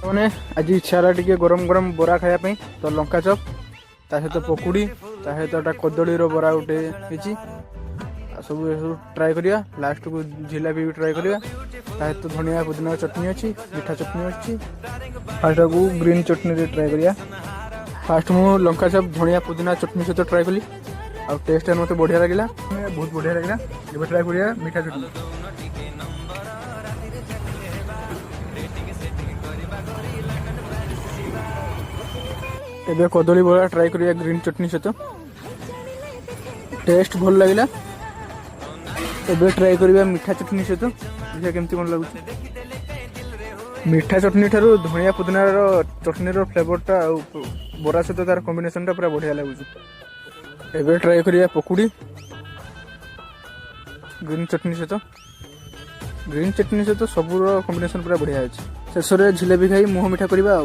मैंने आज इच्छा है टे गरम गरम बरा खायापी तो लंका चप ता सहित पकुड़ी ता सहित कदली बरा गोटे सब ट्राए करिया लास्ट को जिलापी भी ट्राए करिया सहित धनिया पुदीना चटनी अच्छी मीठा चटनी अच्छी फास्ट को ग्रीन चटनी ट्राए करिया फास्ट मु लंका चप धनिया पुदीना चटनी सहित ट्राए कली आ टेस्ट मत बढ़िया लगे बहुत बढ़िया लगे ये ट्राए करिया मीठा चटनी एबे कदली बड़ा ट्राए करिया ग्रीन चटनी सहित टेस्ट भल लगे एबे ट्राए करिया मीठा चटनी सहित देखिए केमती कौन लगुच मीठा चटनी ठारू धनिया पुदीना चटनी फ्लेवरटा बरा सहित तार कॉम्बिनेशन टा पूरा बढ़िया लगुच एबे ट्राए करिया पकुड़ी ग्रीन चटनी सहित सबूर कॉम्बिनेशन पूरा बढ़िया अच्छे शेष में जिलेबी खाई मुह मिठा करवा।